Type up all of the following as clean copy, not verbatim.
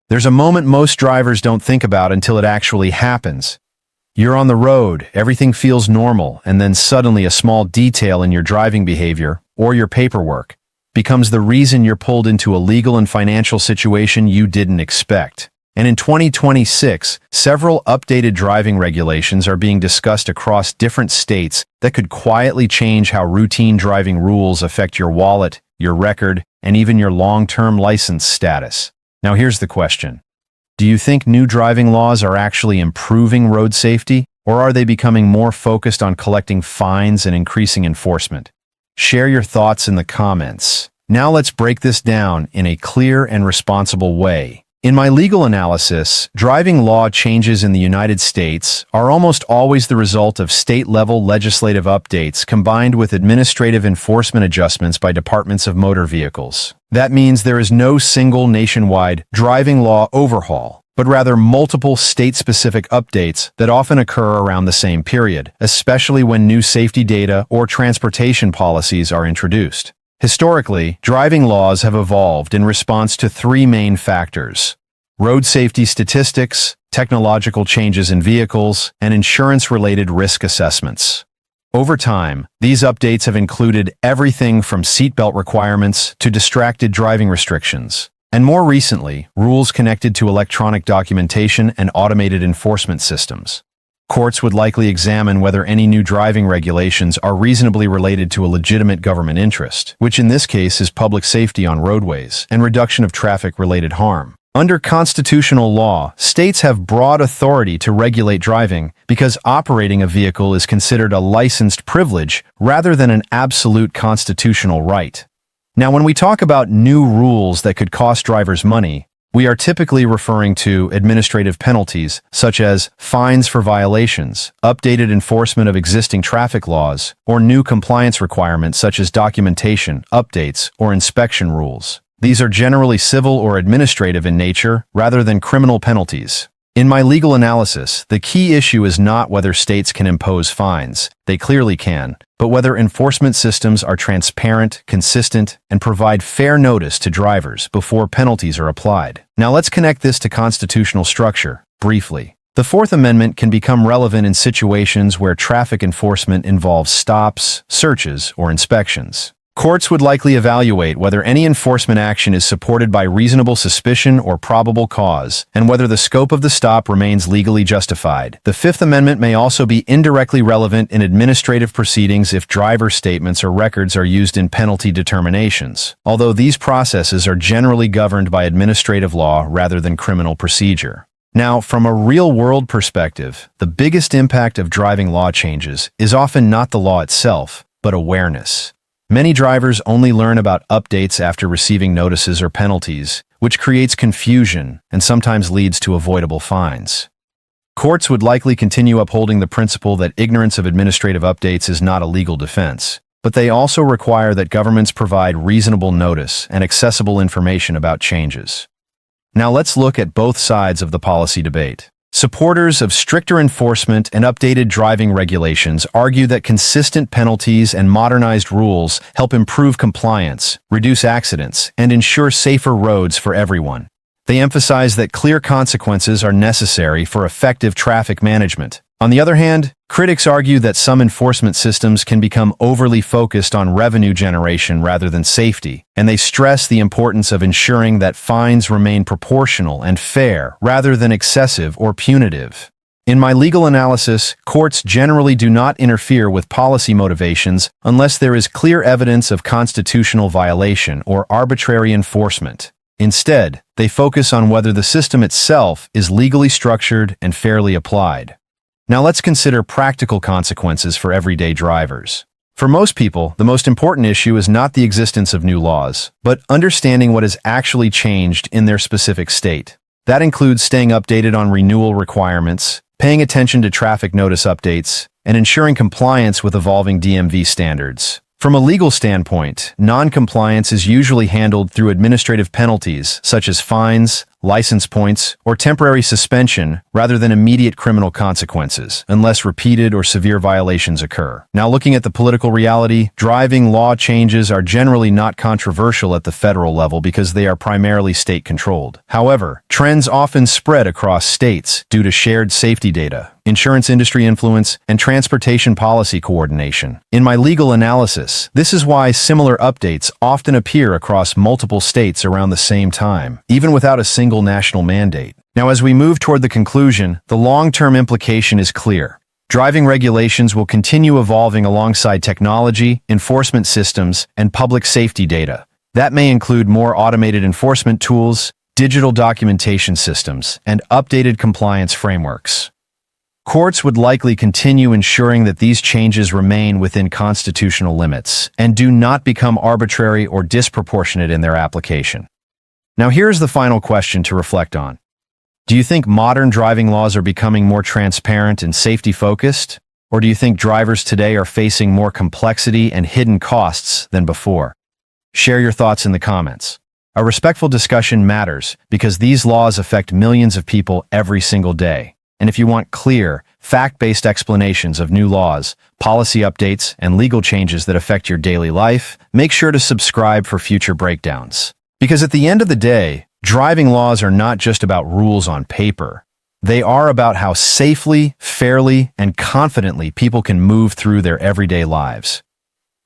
There's a moment most drivers don't think about until it actually happens. You're on the road, everything feels normal, and then suddenly a small detail in your driving behavior, or your paperwork, becomes the reason you're pulled into a legal and financial situation you didn't expect. And in 2026, several updated driving regulations are being discussed across different states that could quietly change how routine driving rules affect your wallet, your record, and even your long-term license status. Now here's the question. Do you think new driving laws are actually improving road safety, or are they becoming more focused on collecting fines and increasing enforcement? Share your thoughts in the comments. Now let's break this down in a clear and responsible way. In my legal analysis, driving law changes in the United States are almost always the result of state-level legislative updates combined with administrative enforcement adjustments by departments of motor vehicles. That means there is no single nationwide driving law overhaul, but rather multiple state-specific updates that often occur around the same period, especially when new safety data or transportation policies are introduced. Historically, driving laws have evolved in response to three main factors: road safety statistics, technological changes in vehicles, and insurance-related risk assessments. Over time, these updates have included everything from seatbelt requirements to distracted driving restrictions, and more recently, rules connected to electronic documentation and automated enforcement systems. Courts would likely examine whether any new driving regulations are reasonably related to a legitimate government interest, which in this case is public safety on roadways and reduction of traffic-related harm. Under constitutional law, states have broad authority to regulate driving because operating a vehicle is considered a licensed privilege rather than an absolute constitutional right. Now, when we talk about new rules that could cost drivers money, we are typically referring to administrative penalties, such as fines for violations, updated enforcement of existing traffic laws, or new compliance requirements such as documentation, updates, or inspection rules. These are generally civil or administrative in nature, rather than criminal penalties. In my legal analysis, the key issue is not whether states can impose fines, they clearly can, but whether enforcement systems are transparent, consistent, and provide fair notice to drivers before penalties are applied. Now let's connect this to constitutional structure, briefly. The Fourth Amendment can become relevant in situations where traffic enforcement involves stops, searches, or inspections. Courts would likely evaluate whether any enforcement action is supported by reasonable suspicion or probable cause, and whether the scope of the stop remains legally justified. The Fifth Amendment may also be indirectly relevant in administrative proceedings if driver statements or records are used in penalty determinations, although these processes are generally governed by administrative law rather than criminal procedure. Now, from a real-world perspective, the biggest impact of driving law changes is often not the law itself, but awareness. Many drivers only learn about updates after receiving notices or penalties, which creates confusion and sometimes leads to avoidable fines. Courts would likely continue upholding the principle that ignorance of administrative updates is not a legal defense, but they also require that governments provide reasonable notice and accessible information about changes. Now let's look at both sides of the policy debate. Supporters of stricter enforcement and updated driving regulations argue that consistent penalties and modernized rules help improve compliance, reduce accidents, and ensure safer roads for everyone. They emphasize that clear consequences are necessary for effective traffic management. On the other hand, critics argue that some enforcement systems can become overly focused on revenue generation rather than safety, and they stress the importance of ensuring that fines remain proportional and fair rather than excessive or punitive. In my legal analysis, courts generally do not interfere with policy motivations unless there is clear evidence of constitutional violation or arbitrary enforcement. Instead, they focus on whether the system itself is legally structured and fairly applied. Now let's consider practical consequences for everyday drivers. For most people, the most important issue is not the existence of new laws, but understanding what has actually changed in their specific state. That includes staying updated on renewal requirements, paying attention to traffic notice updates, and ensuring compliance with evolving DMV standards. From a legal standpoint, non-compliance is usually handled through administrative penalties such as fines, license points, or temporary suspension rather than immediate criminal consequences, unless repeated or severe violations occur. Now, looking at the political reality, driving law changes are generally not controversial at the federal level because they are primarily state-controlled. However, trends often spread across states due to shared safety data, insurance industry influence, and transportation policy coordination. In my legal analysis, this is why similar updates often appear across multiple states around the same time, even without a single national mandate. Now, as we move toward the conclusion, the long-term implication is clear. Driving regulations will continue evolving alongside technology, enforcement systems, and public safety data. That may include more automated enforcement tools, digital documentation systems, and updated compliance frameworks. Courts would likely continue ensuring that these changes remain within constitutional limits and do not become arbitrary or disproportionate in their application. Now, here's the final question to reflect on. Do you think modern driving laws are becoming more transparent and safety-focused? Or do you think drivers today are facing more complexity and hidden costs than before? Share your thoughts in the comments. A respectful discussion matters because these laws affect millions of people every single day. And if you want clear, fact-based explanations of new laws, policy updates, and legal changes that affect your daily life, make sure to subscribe for future breakdowns. Because at the end of the day, driving laws are not just about rules on paper. They are about how safely, fairly, and confidently people can move through their everyday lives.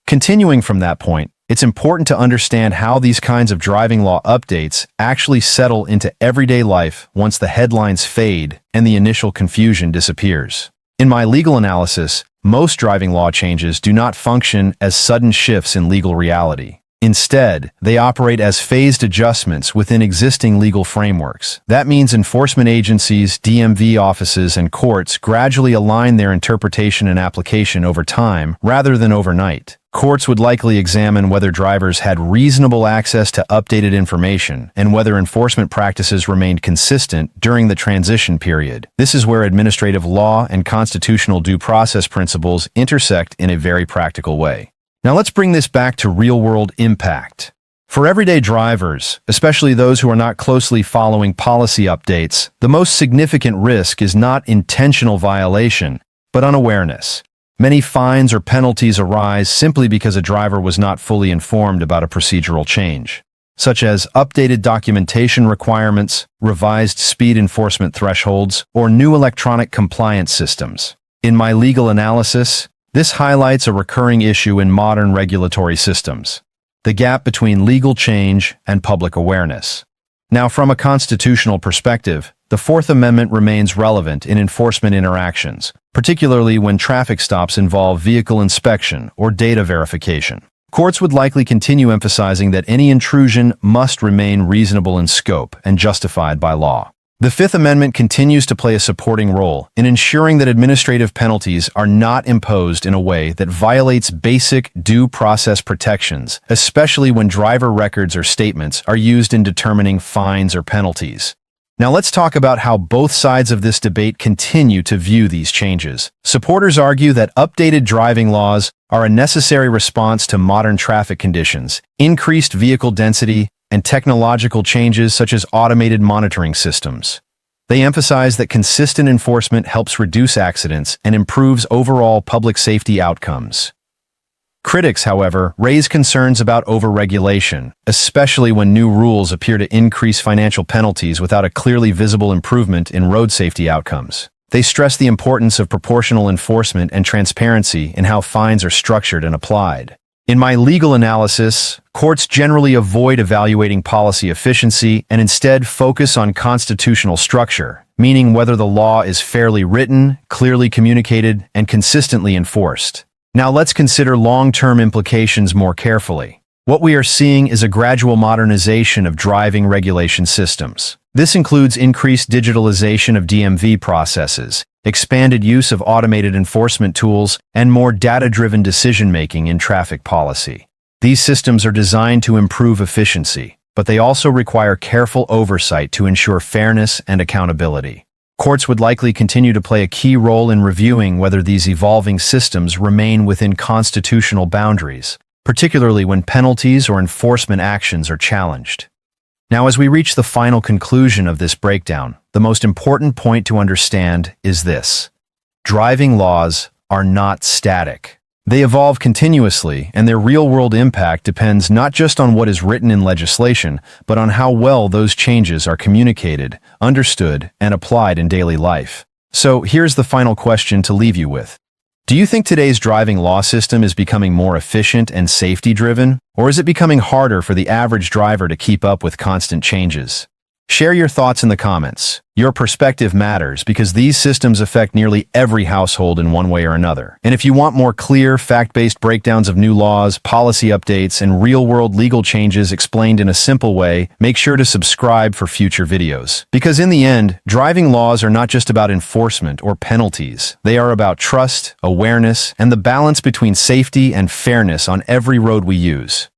Continuing from that point, it's important to understand how these kinds of driving law updates actually settle into everyday life once the headlines fade and the initial confusion disappears. In my legal analysis, most driving law changes do not function as sudden shifts in legal reality. Instead, they operate as phased adjustments within existing legal frameworks. That means enforcement agencies, DMV offices, and courts gradually align their interpretation and application over time rather than overnight. Courts would likely examine whether drivers had reasonable access to updated information and whether enforcement practices remained consistent during the transition period. This is where administrative law and constitutional due process principles intersect in a very practical way. Now let's bring this back to real-world impact. For everyday drivers, especially those who are not closely following policy updates, the most significant risk is not intentional violation, but unawareness. Many fines or penalties arise simply because a driver was not fully informed about a procedural change, such as updated documentation requirements, revised speed enforcement thresholds, or new electronic compliance systems. In my legal analysis, this highlights a recurring issue in modern regulatory systems: the gap between legal change and public awareness. Now, from a constitutional perspective, the Fourth Amendment remains relevant in enforcement interactions, particularly when traffic stops involve vehicle inspection or data verification. Courts would likely continue emphasizing that any intrusion must remain reasonable in scope and justified by law. The Fifth Amendment continues to play a supporting role in ensuring that administrative penalties are not imposed in a way that violates basic due process protections, especially when driver records or statements are used in determining fines or penalties. Now let's talk about how both sides of this debate continue to view these changes. Supporters argue that updated driving laws are a necessary response to modern traffic conditions, increased vehicle density, and technological changes such as automated monitoring systems. They emphasize that consistent enforcement helps reduce accidents and improves overall public safety outcomes. Critics, however, raise concerns about overregulation, especially when new rules appear to increase financial penalties without a clearly visible improvement in road safety outcomes. They stress the importance of proportional enforcement and transparency in how fines are structured and applied. In my legal analysis, courts generally avoid evaluating policy efficiency and instead focus on constitutional structure, meaning whether the law is fairly written, clearly communicated, and consistently enforced. Now let's consider long-term implications more carefully. What we are seeing is a gradual modernization of driving regulation systems. This includes increased digitalization of DMV processes, expanded use of automated enforcement tools, and more data-driven decision-making in traffic policy. These systems are designed to improve efficiency, but they also require careful oversight to ensure fairness and accountability. Courts would likely continue to play a key role in reviewing whether these evolving systems remain within constitutional boundaries, particularly when penalties or enforcement actions are challenged. Now, as we reach the final conclusion of this breakdown, the most important point to understand is this. Driving laws are not static. They evolve continuously, and their real-world impact depends not just on what is written in legislation, but on how well those changes are communicated, understood, and applied in daily life. So, here's the final question to leave you with. Do you think today's driving law system is becoming more efficient and safety-driven, or is it becoming harder for the average driver to keep up with constant changes? Share your thoughts in the comments. Your perspective matters because these systems affect nearly every household in one way or another. And if you want more clear, fact-based breakdowns of new laws, policy updates, and real-world legal changes explained in a simple way, make sure to subscribe for future videos. Because in the end, driving laws are not just about enforcement or penalties. They are about trust, awareness, and the balance between safety and fairness on every road we use.